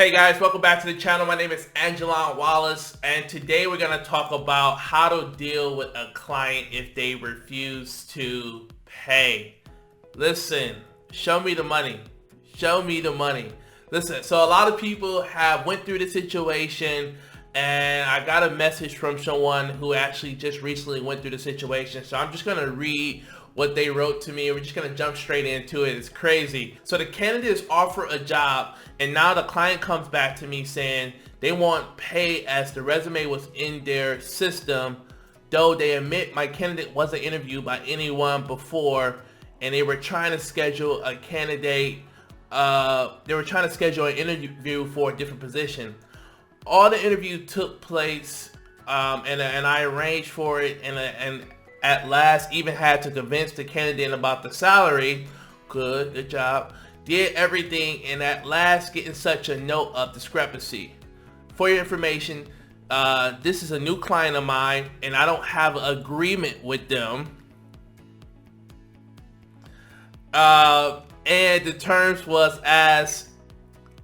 Hey guys, welcome back to the channel. My name is aijalonwallace, Wallace, and today we're going to talk about how to deal with a client if they refuse to pay. Listen, show me the money. Show me the money. Listen, so a lot of people have went through this situation, and I got a message from someone who actually just recently went through the situation. So I'm just going to read what they wrote to me. We're just going to jump straight into it. It's crazy. So the candidates offer a job, and now the client comes back to me saying they want pay as the resume was in their system, though they admit my candidate wasn't interviewed by anyone before, and they were trying to schedule a candidate. They were trying to schedule an interview for a different position. All the interview took place, and I arranged for it, and at last even had to convince the candidate about the salary. Good job. Did everything, and at last getting such a note of discrepancy. For your information, this is a new client of mine, and I don't have an agreement with them. And the terms was as,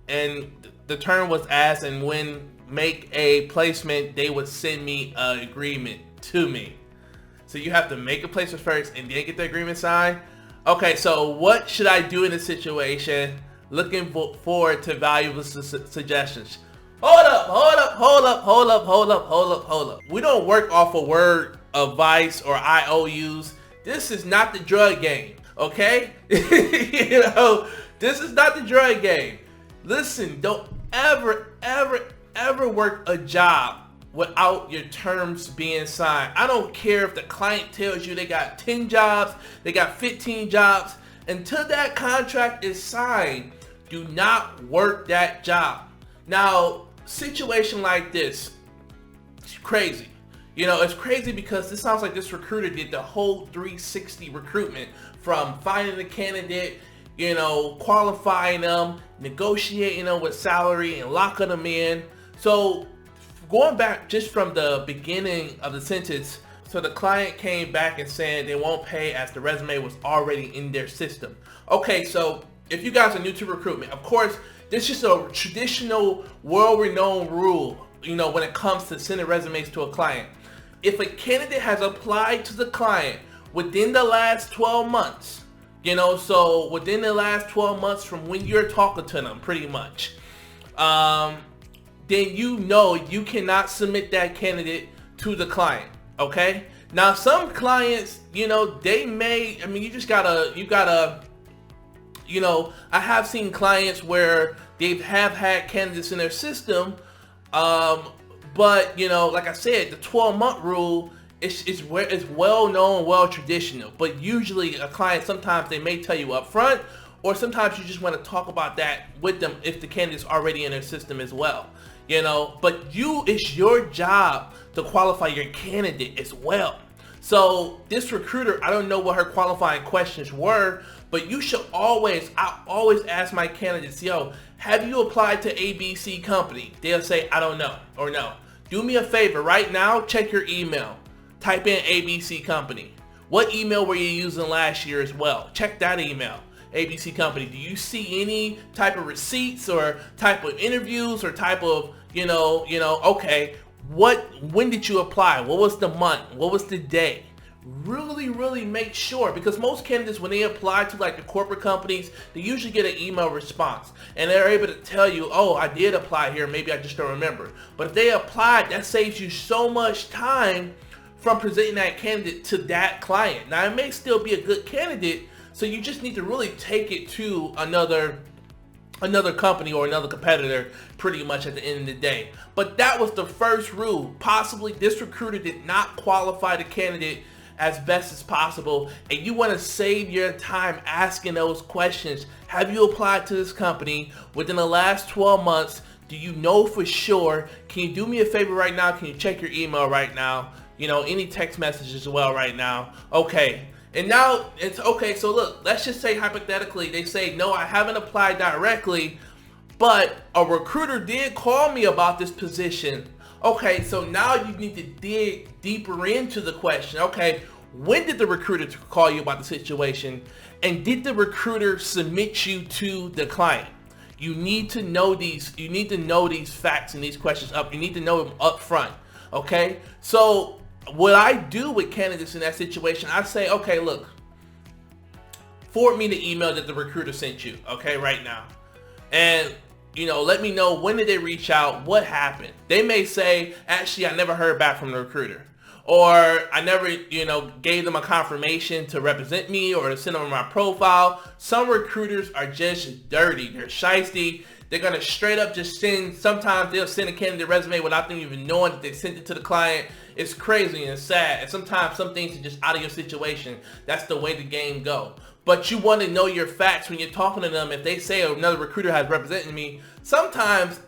and when make a placement, they would send me an agreement to me. So you have to make a placement first and then get the agreement signed. Okay, so what should I do in this situation? Looking forward to valuable suggestions. Hold up. We don't work off a word advice or IOUs. This is not the drug game, okay? This is not the drug game. Listen, don't ever work a job without your terms being signed. I don't care if the client tells you they got 10 jobs, they got 15 jobs. Until that contract is signed, do not work that job. Now, situation like this, it's crazy. It's crazy because this sounds like this recruiter did the whole 360 recruitment, from finding the candidate, qualifying them, negotiating them with salary, and locking them in. So going back just from the beginning of the sentence, so the client came back and saying they won't pay as the resume was already in their system. Okay, so if you guys are new to recruitment, of course, this is just a traditional, world-renowned rule, when it comes to sending resumes to a client. If a candidate has applied to the client within the last 12 months, so within the last 12 months from when you're talking to them, pretty much, then you cannot submit that candidate to the client, okay? Now, some clients, they may, you gotta, I have seen clients where they have had candidates in their system, but, like I said, the 12-month rule is well known, well traditional, but usually a client, sometimes they may tell you up front, or sometimes you just want to talk about that with them if the candidate's already in their system as well. But it's your job to qualify your candidate as well. So this recruiter, I don't know what her qualifying questions were, but I always ask my candidates, have you applied to ABC company? They'll say, I don't know, or no. Do me a favor right now, check your email. Type in ABC company. What email were you using last year as well? Check that email. ABC company. Do you see any type of receipts or type of interviews or type of, okay, when did you apply? What was the month? What was the day? Really make sure, because most candidates, when they apply to like the corporate companies, they usually get an email response and they're able to tell you, oh, I did apply here, maybe I just don't remember. But if they applied, that saves you so much time from presenting that candidate to that client. Now, it may still be a good candidate, so you just need to really take it to another company or another competitor pretty much at the end of the day. But that was the first rule. Possibly this recruiter did not qualify the candidate as best as possible, and you want to save your time asking those questions. Have you applied to this company within the last 12 months? Do you know for sure? Can you do me a favor right now? Can you check your email right now? Any text messages as well right now. Okay. And now it's okay. So look, let's just say hypothetically, they say, no, I haven't applied directly, but a recruiter did call me about this position. Okay, so now you need to dig deeper into the question. Okay, when did the recruiter call you about the situation? And did the recruiter submit you to the client? You need to know these. You need to know these facts and these questions up. You need to know them up front. Okay. So what I do with candidates in that situation, I say, okay, look, forward me the email that the recruiter sent you. Okay, right now, and let me know, when did they reach out? What happened? They may say, actually, I never heard back from the recruiter. Or I never, gave them a confirmation to represent me or to send them my profile. Some recruiters are just dirty. They're shiesty. They're going to straight up just sometimes they'll send a candidate resume without them even knowing that they sent it to the client. It's crazy and sad. And sometimes some things are just out of your situation. That's the way the game go. But you want to know your facts when you're talking to them. If they say another recruiter has represented me, sometimes,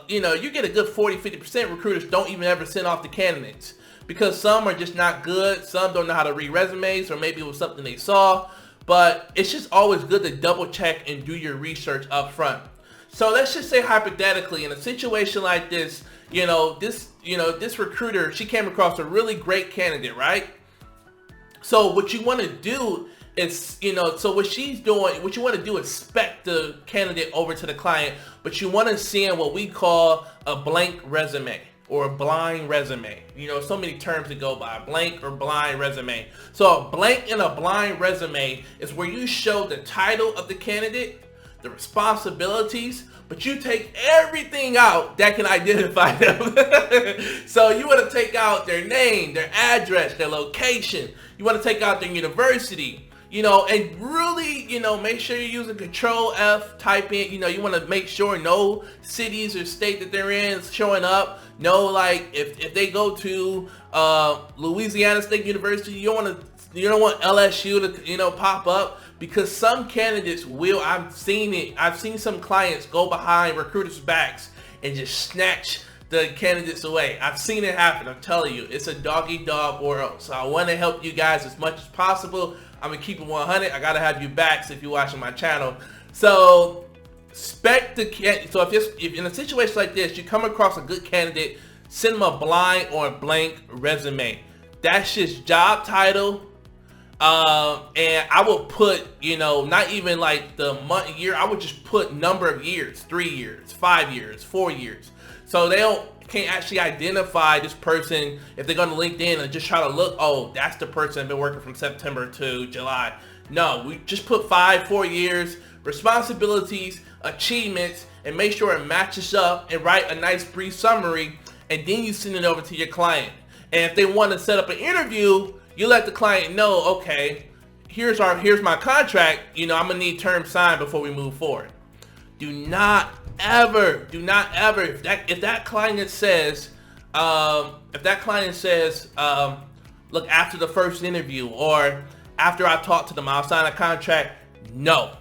you get a good 40-50% recruiters don't even ever send off the candidates. Because some are just not good. Some don't know how to read resumes, or maybe it was something they saw. But it's just always good to double check and do your research up front. So let's just say hypothetically, in a situation like this, this recruiter, she came across a really great candidate, right? So what you want to do is, so what she's doing, what you want to do is spec the candidate over to the client, but you want to send what we call a blank resume or a blind resume. So many terms to go by, blank or blind resume. So a blank and a blind resume is where you show the title of the candidate, the responsibilities, but you take everything out that can identify them. So you want to take out their name, their address, their location. You want to take out their university. And really, make sure you're using Control F, type in, you want to make sure no cities or state that they're in is showing up. No, like if they go to Louisiana State University, you don't want LSU to, pop up, because some candidates will, I've seen it. I've seen some clients go behind recruiters' backs and just snatch the candidates away. I've seen it happen. I'm telling you, it's a dog-eat-dog world. So I want to help you guys as much as possible. I'm gonna keep it 100. I gotta have you back if you're watching my channel. So spec the candidate. So if in a situation like this, you come across a good candidate, send them a blind or a blank resume. That's just job title. And I will put, not even like the month, year. I would just put number of years, 3 years, 5 years, 4 years. So they can't actually identify this person if they're going to LinkedIn and just try to look, oh, that's the person that's been working from September to July. No, we just put 4 years, responsibilities, achievements, and make sure it matches up, and write a nice brief summary, and then you send it over to your client. And if they want to set up an interview, you let the client know, okay, here's my contract, I'm gonna need terms signed before we move forward. Do not ever, if that client says, look, after the first interview or after I talk to them, I'll sign a contract. No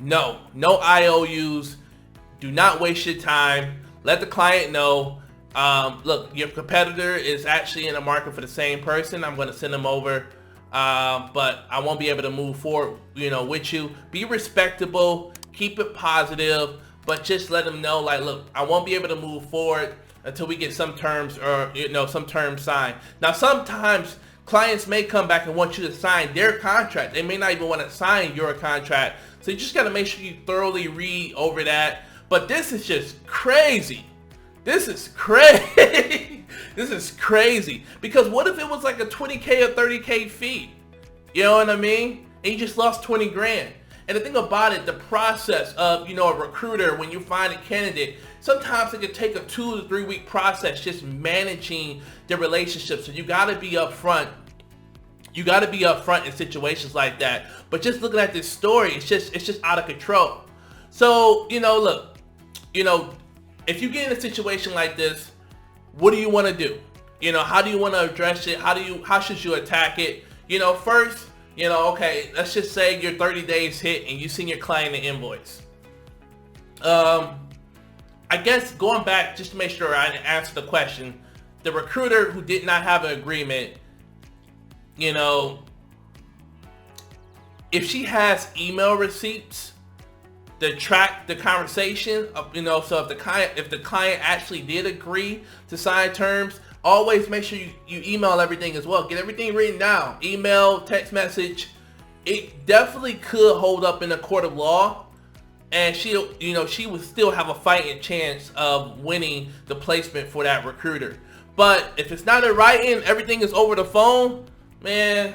IOUs. Do not waste your time. Let the client know, look, your competitor is actually in the market for the same person. I'm going to send them over, but I won't be able to move forward, with you. Be respectable, keep it positive, but just let them know, like, look, I won't be able to move forward until we get some terms or, some terms signed. Now, sometimes clients may come back and want you to sign their contract. They may not even want to sign your contract. So you just got to make sure you thoroughly read over that. But this is just crazy. This is crazy. This is crazy. Because what if it was like a 20K or 30K fee? You know what I mean? And you just lost 20 grand. And the thing about it, the process of, a recruiter, when you find a candidate, sometimes it can take a 2 to 3 week process just managing the relationship. So you got to be upfront. You got to be upfront in situations like that. But just looking at this story, it's just out of control. So, look, if you get in a situation like this, what do you want to do? How do you want to address it? How should you attack it? First, okay, let's just say your 30 days hit and you send your client an invoice. I guess going back, just to make sure I answer the question, the recruiter who did not have an agreement, if she has email receipts to track the conversation, so if the client actually did agree to sign terms, always make sure you email everything as well. Get everything written down. Email, text message. It definitely could hold up in a court of law. and she would still have a fighting chance of winning the placement for that recruiter. But if it's not in writing, everything is over the phone, man,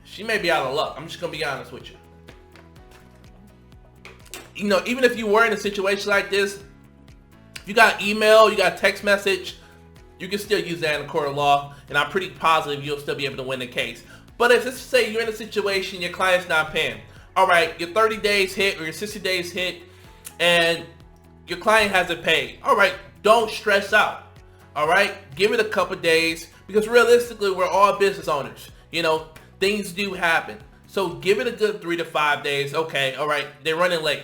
she may be out of luck. I'm just gonna be honest with you. Even if you were in a situation like this, if you got email, you got text message, you can still use that in the court of law, and I'm pretty positive you'll still be able to win the case. But if, let's say you're in a situation, your client's not paying, all right, your 30 days hit or your 60 days hit, and your client hasn't paid, all right, don't stress out, all right? Give it a couple days, because realistically, we're all business owners. Things do happen. So give it a good 3 to 5 days. Okay, all right, they're running late.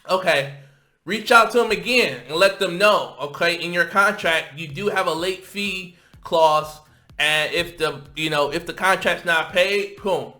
Okay, reach out to them again and let them know, okay, in your contract, you do have a late fee clause, and if the contract's not paid, boom,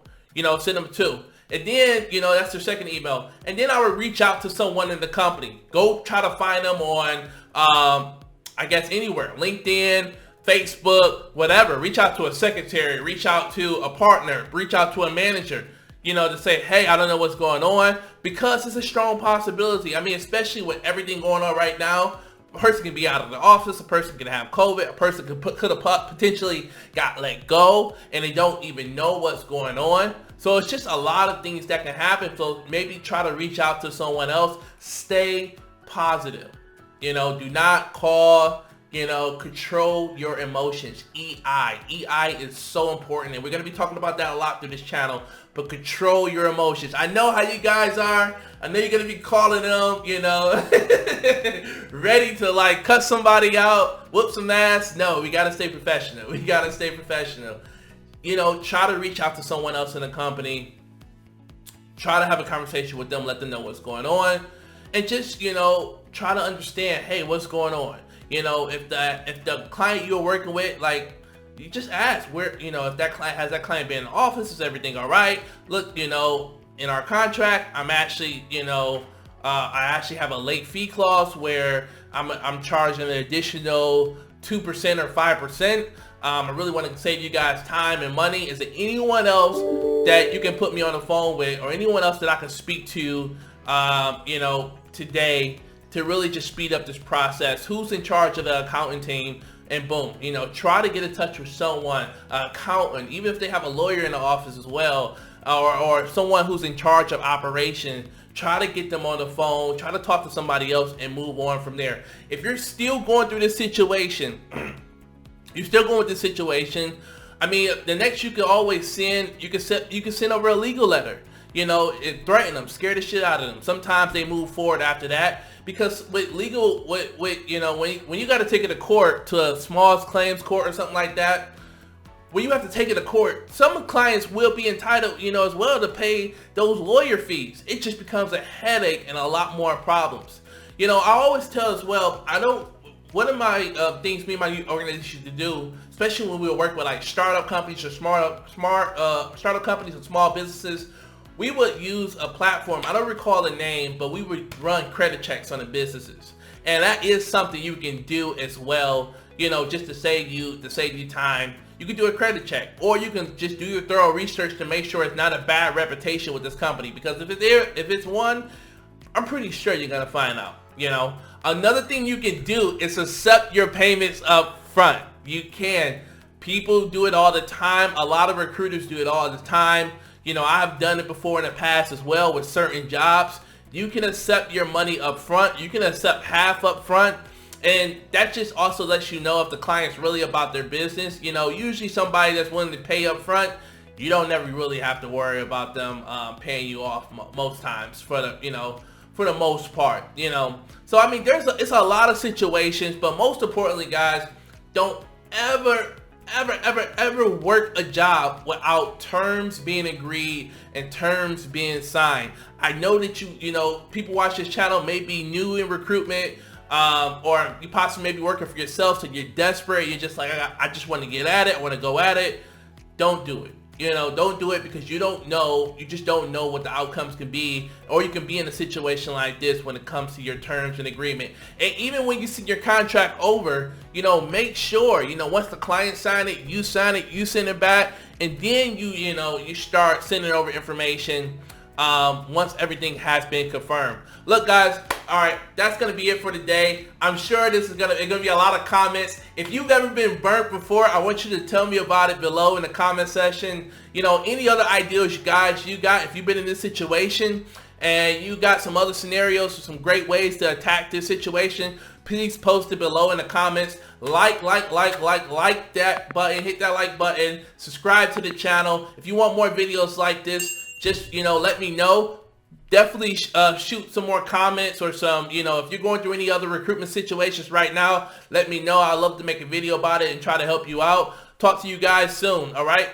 send them 2. And then, that's their second email. And then I would reach out to someone in the company. Go try to find them on, I guess anywhere, LinkedIn, Facebook, whatever. Reach out to a secretary, reach out to a partner, reach out to a manager, to say, hey, I don't know what's going on, because it's a strong possibility. I mean, especially with everything going on right now, a person can be out of the office, a person can have COVID, a person could have potentially got let go, and they don't even know what's going on. So it's just a lot of things that can happen. So maybe try to reach out to someone else. Stay positive. Do not call. Control your emotions. EI is so important, and we're going to be talking about that a lot through this channel. But control your emotions. I know how you guys are. I know you're going to be calling them, ready to cut somebody out, whoop some ass. No, we got to stay professional. Try to reach out to someone else in the company. Try to have a conversation with them, let them know what's going on, and just, try to understand, hey, what's going on? If the client you're working with, you just ask where, if that client has been in the office, is everything all right? Look, in our contract, I'm actually, I actually have a late fee clause where I'm charging an additional 2% or 5%. I really want to save you guys time and money. Is there anyone else that you can put me on the phone with, or anyone else that I can speak to, today, to really just speed up this process? Who's in charge of the accounting team? And boom, try to get in touch with someone, accountant, even if they have a lawyer in the office as well, or someone who's in charge of operations. Try to get them on the phone, try to talk to somebody else, and move on from there. If you're still going through this situation, I mean, the next you can always send, you can send over a legal letter, and threaten them, scare the shit out of them. Sometimes they move forward after that. Because with legal, when you got to take it to court, to a small claims court or something like that, when you have to take it to court, some clients will be entitled, as well, to pay those lawyer fees. It just becomes a headache and a lot more problems. I always tell as well, one of my things me and my organization to do, especially when we were working with startup companies or startup companies and small businesses, we would use a platform, I don't recall the name, but we would run credit checks on the businesses. And that is something you can do as well, just to save you time. You can do a credit check, or you can just do your thorough research to make sure it's not a bad reputation with this company. Because if it's one, I'm pretty sure you're gonna find out. Another thing you can do is accept your payments up front. You can. People do it all the time. A lot of recruiters do it all the time. I've done it before in the past as well with certain jobs. You can accept your money up front. You can accept half up front. And that just also lets you know if the client's really about their business. Usually somebody that's willing to pay up front, you don't never really have to worry about them paying you off most times for the most part. So I mean, it's a lot of situations, but most importantly, guys, don't ever work a job without terms being agreed and terms being signed. I know that people watch this channel may be new in recruitment, or you possibly may be working for yourself, so you're desperate, you're just like, I just want to get at it, I want to go at it. Don't do it. Don't do it, because you just don't know what the outcomes can be, or you can be in a situation like this when it comes to your terms and agreement. And even when you see your contract over, make sure, once the client sign it, you send it back, and then you start sending over information once everything has been confirmed. Look, guys, all right, that's gonna be it for today. I'm sure this is gonna be a lot of comments. If you've ever been burnt before, I want you to tell me about it below in the comment section. You know, any other ideas, guys, you got, if you've been in this situation and you got some other scenarios or some great ways to attack this situation, please post it below in the comments. Like that button, hit that like button, subscribe to the channel. If you want more videos like this, just, you know, let me know. Definitely shoot some more comments or some, you know, if you're going through any other recruitment situations right now, let me know. I'd love to make a video about it and try to help you out. Talk to you guys soon, all right?